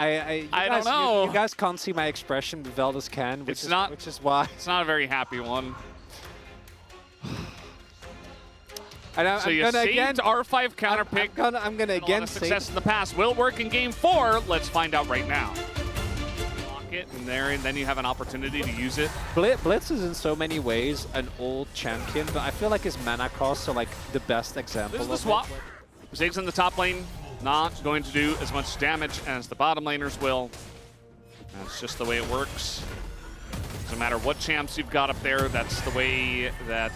I don't know. You guys can't see my expression, but Veldus can, which is why. It's not a very happy one. So you saved R5 counter pick. I'm gonna again success in the past will work in game 4. Let's find out right now. Lock it in there, and then you have an opportunity to use it. Blitz is in so many ways an old champion, but I feel like his mana costs are like the best example. This is the swap. Ziggs in the top lane, not going to do as much damage as the bottom laners will. That's just the way it works. No matter what champs you've got up there, that's the way that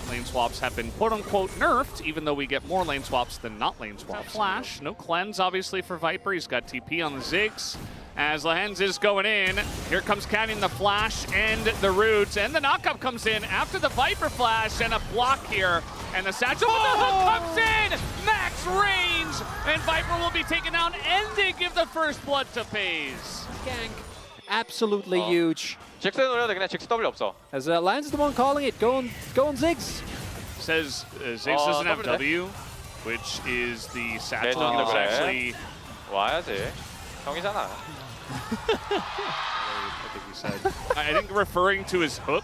lane swaps have been quote-unquote nerfed, even though we get more lane swaps than not lane swaps. Flash, no cleanse obviously for Viper. He's got TP on the Ziggs. As Lehens is going in, here comes Canyon, the flash and the roots, and the knockup comes in after the Viper flash and a block here. And the satchel with the hook comes in! Max range! And Viper will be taken down, and they give the first blood to FaZe. Gank. Absolutely huge. 잭스 노려도 그냥 잭스 W 없어. As Lions the one calling it, go on Ziggs. Says Ziggs doesn't have W, which is the satchel. It's actually 와야지. 형이잖아. I think referring to his hook.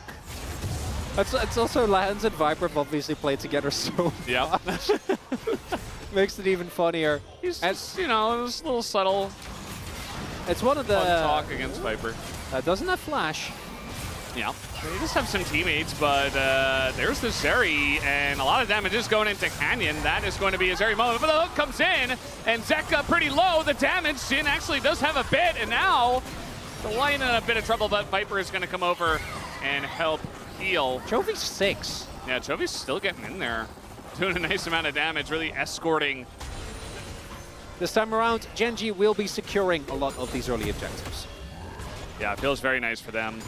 It's also Lions and Viper have obviously played together so much. Makes it even funnier. He's just, you know, this little subtle. It's one of the fun talk against Viper. Doesn't have flash. Yeah, they just have some teammates, but there's the Zeri, and a lot of damage is going into Canyon. That is going to be a Zeri moment, but the hook comes in, and Zeka pretty low. The damage, Jin actually does have a bit, and now the Lion in a bit of trouble, but Viper is going to come over and help heal. Trophy 6. Yeah, Jovi's still getting in there, doing a nice amount of damage, really escorting. This time around, Gen.G will be securing a lot of these early objectives. Yeah, it feels very nice for them.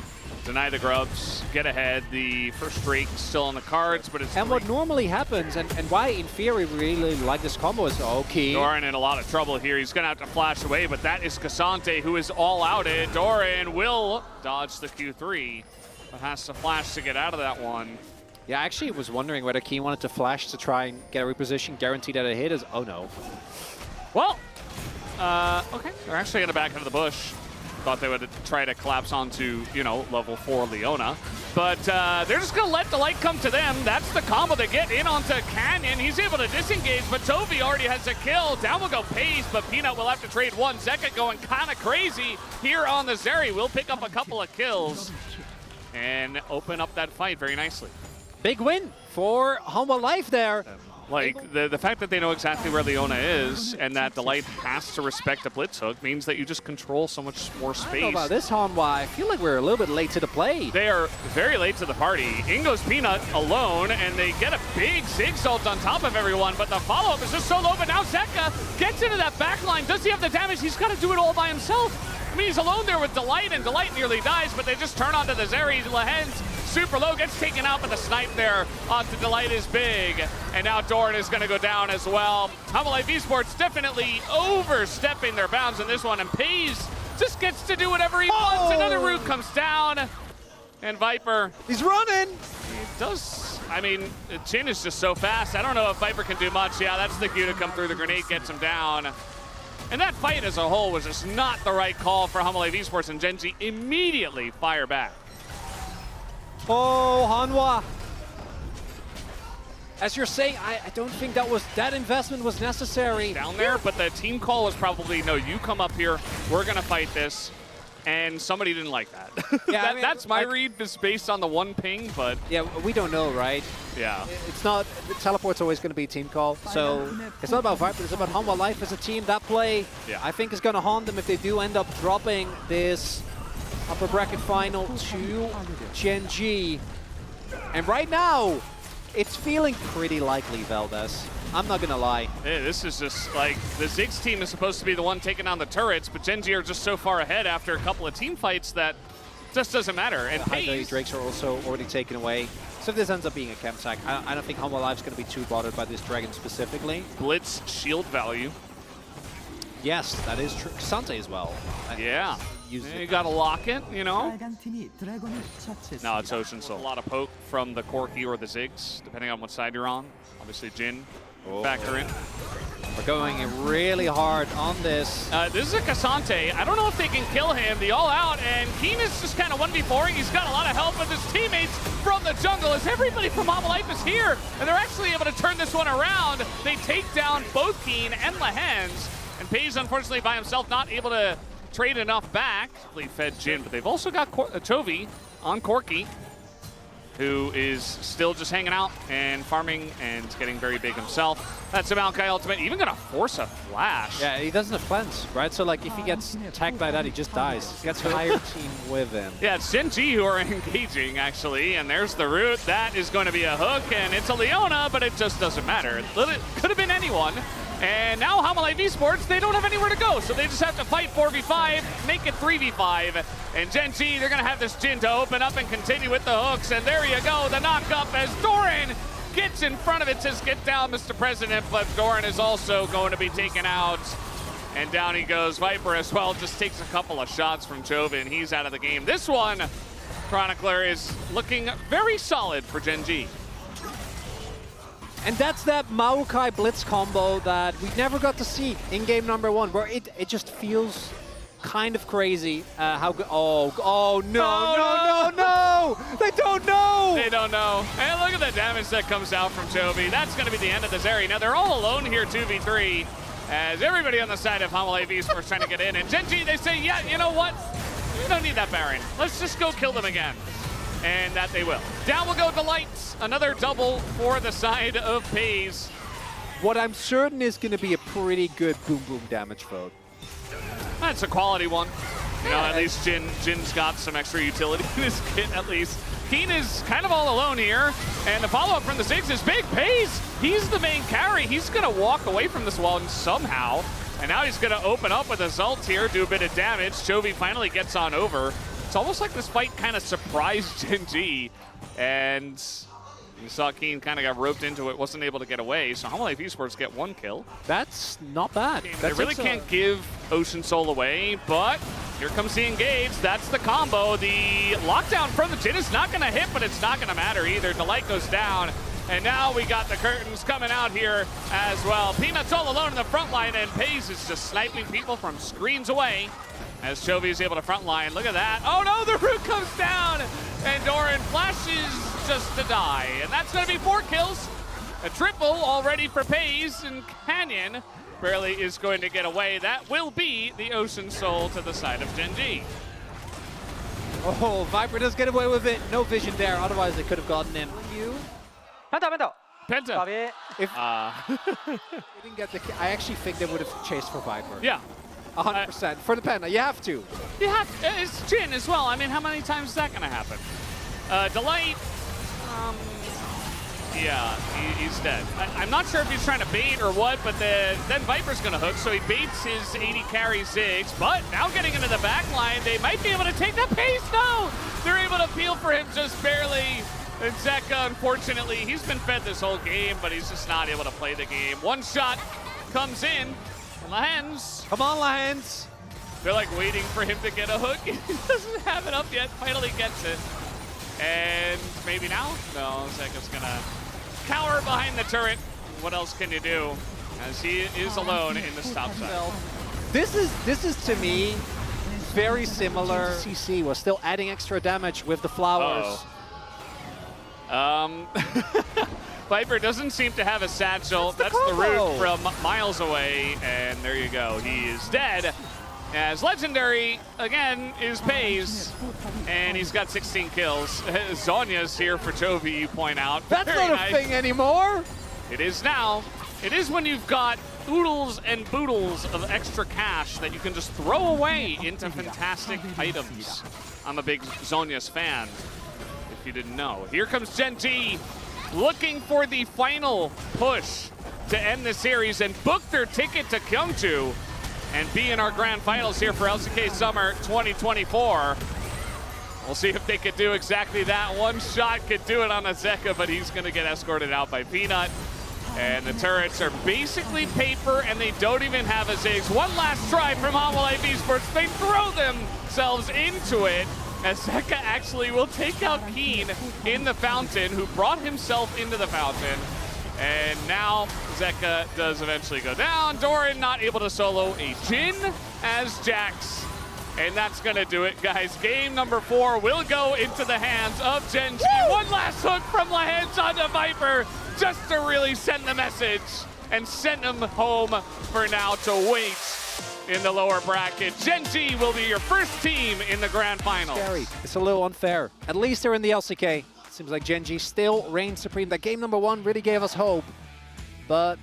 Deny the grubs, get ahead. The first streak still on the cards, but it's... And what normally happens, and why in theory we really like this combo is, okay. Doran in a lot of trouble here. He's gonna have to flash away, but that is Cassante who is all outed. Doran will dodge the Q3, but has to flash to get out of that one. Yeah, I actually was wondering whether Keen wanted to flash to try and get a reposition, guaranteed that a hit is, oh no. Well, okay, they're actually gonna back into the bush. Thought they would try to collapse onto, you know, level 4 Leona. But they're just going to let the light come to them. That's the combo they get in onto Canyon. He's able to disengage, but Tovi already has a kill. Down will go FaZe, but Peanut will have to trade one. Zeka going kind of crazy here on the Zeri. Will pick up a couple of kills and open up that fight very nicely. Big win for Hanwha Life there. Like, the fact that they know exactly where Leona is and that the light has to respect a blitz hook means that you just control so much more space. I don't know about this, Hanwha. I feel like we're a little bit late to the play. They are very late to the party. In goes Peanut alone, and they get a big Ziggs ult on top of everyone, but the follow-up is just so low, but now Zeka gets into that backline. Does he have the damage? He's got to do it all by himself. I mean, he's alone there with Delight, and Delight nearly dies, but they just turn onto the Zeri. Lehens super low, gets taken out, but the snipe there onto Delight is big. And now Doran is going to go down as well. Hanwha Life Esports definitely overstepping their bounds in this one, and FaZe just gets to do whatever he wants. Another root comes down, and Viper. He's running! He does, I mean, Jin is just so fast. I don't know if Viper can do much. Yeah, that's the Q to come through. The grenade gets him down. And that fight as a whole was just not the right call for Hanwha Life Esports, and Gen.G immediately fire back. Oh, Hanwha. As you're saying, I don't think that investment was necessary. Down there, but the team call was probably, no, you come up here, we're going to fight this. And somebody didn't like that. Yeah, I mean, that's my read, is based on the one ping, but... Yeah, we don't know, right? Yeah. It's not, the teleport's always going to be a team call. So it's not about Viper, it's about Hanwha Life as a team. That play, I think, is going to haunt them if they do end up dropping this upper bracket final to Gen.G. And right now, it's feeling pretty likely, Veldus. I'm not gonna lie. Hey, this is just like, the Ziggs team is supposed to be the one taking on the turrets, but Gen.G are just so far ahead after a couple of team fights that just doesn't matter. And high-value Drakes are also already taken away. So if this ends up being a chem sack, I don't think Hanwha Life's gonna be too bothered by this Dragon specifically. Blitz shield value. Yes, that is true. Cassante as well. Yeah. You gotta lock it, you know? No, it's Ocean Soul. A lot of poke from the Corki or the Ziggs, depending on what side you're on. Obviously, Jin factor in. We're going really hard on this. This is a Cassante. I don't know if they can kill him. The all-out, and Keen is just kind of 1v4ing. He's got a lot of help with his teammates from the jungle as everybody from Hanwha Life is here, and they're actually able to turn this one around. They take down both Keen and Lahens, and Pays, unfortunately, by himself, not able to trade enough back. They fed Jin, but they've also got Chovy on Corki, who is still just hanging out and farming and getting very big himself. That's a Maokai ultimate, even gonna force a flash. Yeah, he doesn't have cleanse, right? So like if he gets tagged by that, he just dies. He gets the entire team with him. Yeah, it's Gen.G who are engaging, actually, and there's the root. That is going to be a hook, and it's a Leona, but it just doesn't matter. It could have been anyone. And now Hanwha Life Esports, they don't have anywhere to go, so they just have to fight 4v5, make it 3v5. And Gen.G, they're going to have this Jin to open up and continue with the hooks. And there you go, the knock-up as Doran gets in front of it, says, get down, Mr. President, but Doran is also going to be taken out. And down he goes. Viper as well, just takes a couple of shots from Chovy, and he's out of the game. This one, Chronicler, is looking very solid for Gen.G. And that's that Maokai Blitz combo that we never got to see in game number 1, where it just feels kind of crazy how good. Oh, no. They don't know. They don't know. And look at the damage that comes out from Chovy. That's going to be the end of this area. Now they're all alone here, 2v3, as everybody on the side of Hanwha Life Esports trying to get in. And Gen.G, they say, yeah, you know what? We don't need that Baron. Let's just go kill them again. And that they will. Down will go Delight. Another double for the side of Pays. What I'm certain is going to be a pretty good boom damage vote. That's a quality one. You know, at least Jin's got some extra utility in his kit, at least. Keen is kind of all alone here, and the follow-up from the Ziggs is big. Pays, he's the main carry. He's going to walk away from this wall somehow, and now he's going to open up with a Zult here, do a bit of damage. Chovy finally gets on over. It's almost like this fight kind of surprised Gen.G, and you saw Keen kind of got roped into it, wasn't able to get away, so Hanwha Life Esports get 1 kill. That's not bad. They really can't give Ocean Soul away, but here comes the engage. That's the combo. The lockdown from the Jin is not going to hit, but it's not going to matter either. Delight goes down, and now we got the curtains coming out here as well. Peanut's all alone in the front line, and Pays is just sniping people from screens away as Chovy is able to front line. Look at that. Oh no, the root comes down, and Doran flashes just to die. And that's going to be 4 kills. A triple already for Pays, and Canyon barely is going to get away. That will be the Ocean Soul to the side of Gen.G. Oh, Viper does get away with it. No vision there, otherwise they could have gotten him. Penta. Penta. If they didn't get the, I actually think they would have chased for Viper. Yeah. 100%. For the Penta, you have to. You have to. It's Jin as well. I mean, how many times is that going to happen? Delight, yeah, he's dead. I'm not sure if he's trying to bait or what, but then Viper's going to hook, so he baits his 80 carry Ziggs, but now getting into the back line, they might be able to take that Pace. No! They're able to peel for him just barely. And Zeka, unfortunately, he's been fed this whole game, but he's just not able to play the game. One shot comes in. Lahens. Come on, Lahens. They're like waiting for him to get a hook. He doesn't have it up yet. Finally gets it. And maybe now? No, Zeka's gonna cower behind the turret. What else can you do? As he is alone in this top side. This is to me very similar. CC was still adding extra damage with the flowers. Viper doesn't seem to have a satchel. That's the root from miles away, and there you go. He is dead. As Legendary, again, is Pays, and he's got 16 kills. Zonya's here for Chovy, you point out. That's Very not a thing anymore. It is now. It is when you've got oodles and boodles of extra cash that you can just throw away into fantastic items. I'm a big Zonya's fan, if you didn't know. Here comes Gen.G, looking for the final push to end the series and book their ticket to Gyeongju and be in our grand finals here for LCK Summer 2024. We'll see if they could do exactly that. One shot could do it on a Zeka, but he's going to get escorted out by Peanut. And the turrets are basically paper, and they don't even have a Ziggs. One last try from Hanwha Life Esports. They throw themselves into it, as Zeka actually will take out Keen in the fountain, who brought himself into the fountain. And now Zeka does eventually go down. Doran not able to solo a Jin as Jax. And that's going to do it, guys. Game number 4 will go into the hands of Gen.G. One last hook from Lahens onto Viper just to really send the message and send him home for now to wait in the lower bracket. Gen.G will be your first team in the grand final. Scary. It's a little unfair. At least they're in the LCK. Seems like Gen.G still reigns supreme. That game number 1 really gave us hope. But